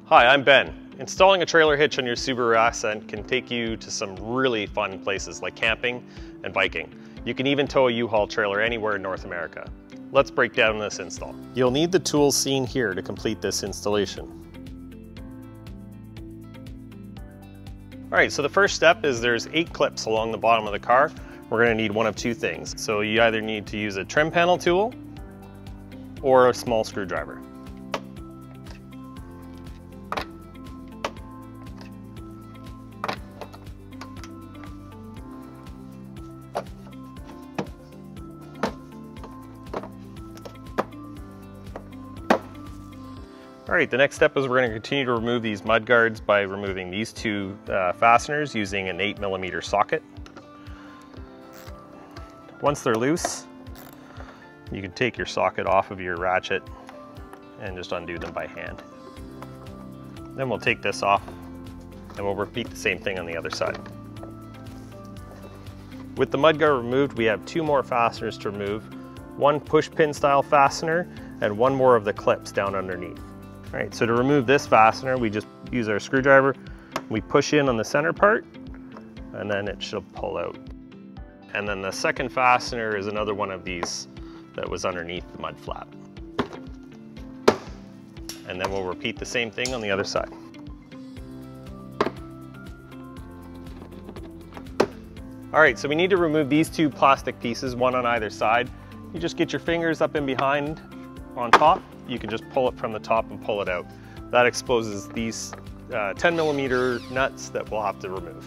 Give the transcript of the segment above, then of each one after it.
Hi, I'm Ben. Installing a trailer hitch on your Subaru Ascent can take you to some really fun places like camping and biking. You can even tow a U-Haul trailer anywhere in North America. Let's break down this install. You'll need the tools seen here to complete this installation. Alright, so the first step is there's 8 clips along the bottom of the car. We're going to need one of 2 things. So you either need to use a trim panel tool or a small screwdriver. All right, the next step is we're going to continue to remove these mud guards by removing these 2 fasteners using an 8mm socket. Once they're loose, you can take your socket off of your ratchet and just undo them by hand. Then we'll take this off and we'll repeat the same thing on the other side. With the mud guard removed, we have 2 more fasteners to remove, 1 push pin style fastener and 1 more of the clips down underneath. All right, so to remove this fastener, we just use our screwdriver, we push in on the center part, and then it should pull out. And then the second fastener is another one of these that was underneath the mud flap. And then we'll repeat the same thing on the other side. All right, so we need to remove these 2 plastic pieces, one on either side. You just get your fingers up in behind on top. You can just pull it from the top and pull it out. That exposes these 10mm nuts that we'll have to remove.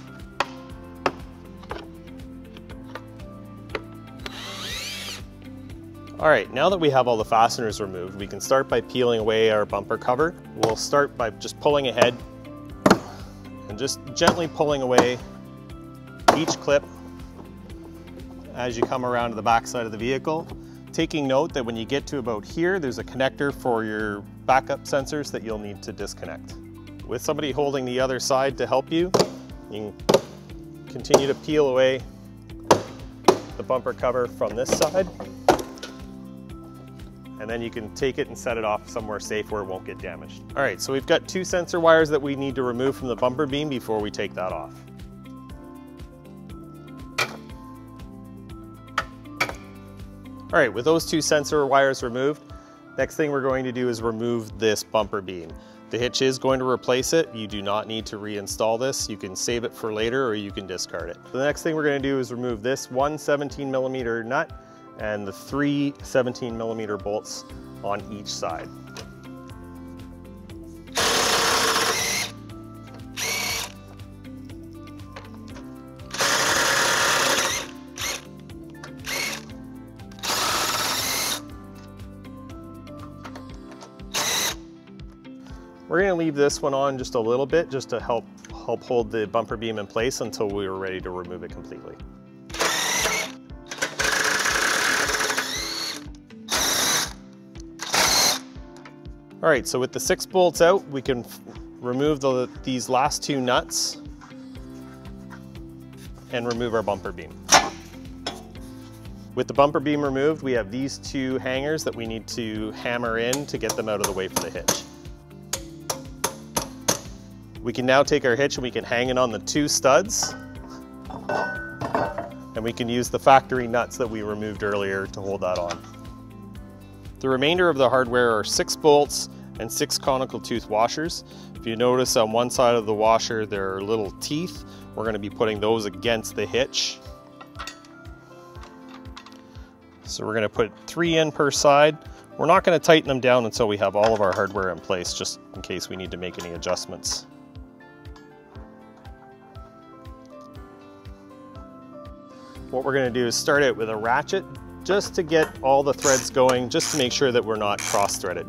All right, now that we have all the fasteners removed, we can start by peeling away our bumper cover. We'll start by just pulling ahead and just gently pulling away each clip as you come around to the back side of the vehicle. Taking note that when you get to about here, there's a connector for your backup sensors that you'll need to disconnect. With somebody holding the other side to help you, you can continue to peel away the bumper cover from this side. And then you can take it and set it off somewhere safe where it won't get damaged. All right, so we've got 2 sensor wires that we need to remove from the bumper beam before we take that off. All right, with those 2 sensor wires removed, next thing we're going to do is remove this bumper beam. The hitch is going to replace it. You do not need to reinstall this. You can save it for later or you can discard it. The next thing we're going to do is remove this 1 17mm nut and the 3 17mm bolts on each side. We're going to leave this one on just a little bit just to help hold the bumper beam in place until we are ready to remove it completely. All right, so with the 6 bolts out, we can remove these last 2 nuts and remove our bumper beam. With the bumper beam removed, we have these 2 hangers that we need to hammer in to get them out of the way for the hitch. We can now take our hitch and we can hang it on the 2 studs. And we can use the factory nuts that we removed earlier to hold that on. The remainder of the hardware are 6 bolts and 6 conical tooth washers. If you notice on one side of the washer there are little teeth. We're going to be putting those against the hitch. So we're going to put 3 in per side. We're not going to tighten them down until we have all of our hardware in place, just in case we need to make any adjustments. What we're going to do is start out with a ratchet just to get all the threads going, just to make sure that we're not cross-threaded.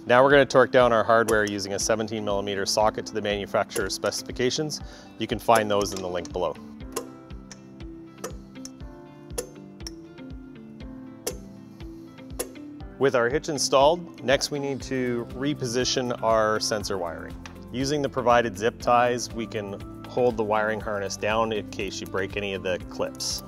Now we're going to torque down our hardware using a 17mm socket to the manufacturer's specifications. You can find those in the link below. With our hitch installed, next we need to reposition our sensor wiring. Using the provided zip ties, we can hold the wiring harness down in case you break any of the clips.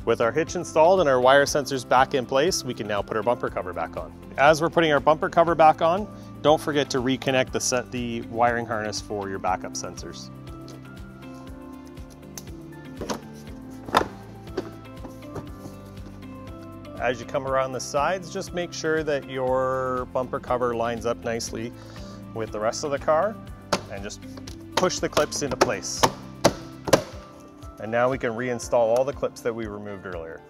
With our hitch installed and our wire sensors back in place, we can now put our bumper cover back on. As we're putting our bumper cover back on, don't forget to reconnect the wiring harness for your backup sensors. As you come around the sides, just make sure that your bumper cover lines up nicely with the rest of the car and just push the clips into place. And now we can reinstall all the clips that we removed earlier.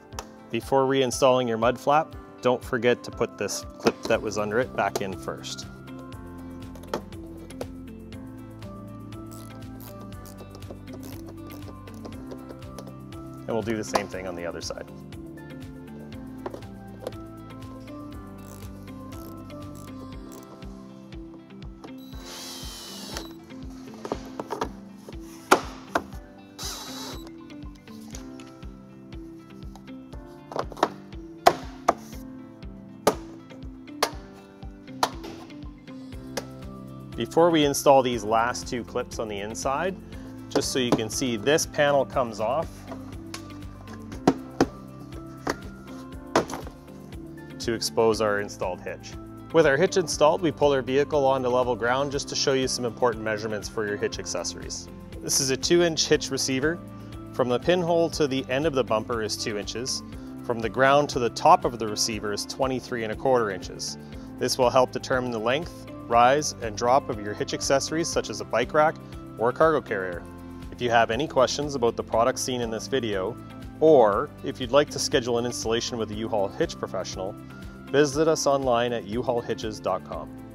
Before reinstalling your mud flap, don't forget to put this clip that was under it back in first. And we'll do the same thing on the other side. Before we install these last two clips on the inside, just so you can see, this panel comes off to expose our installed hitch. With our hitch installed, we pull our vehicle onto level ground just to show you some important measurements for your hitch accessories. This is a 2-inch hitch receiver. From the pinhole to the end of the bumper is 2 inches. From the ground to the top of the receiver is 23¼ inches. This will help determine the length, rise, and drop of your hitch accessories such as a bike rack or a cargo carrier. If you have any questions about the products seen in this video, or if you'd like to schedule an installation with a U-Haul hitch professional, visit us online at uhaulhitches.com.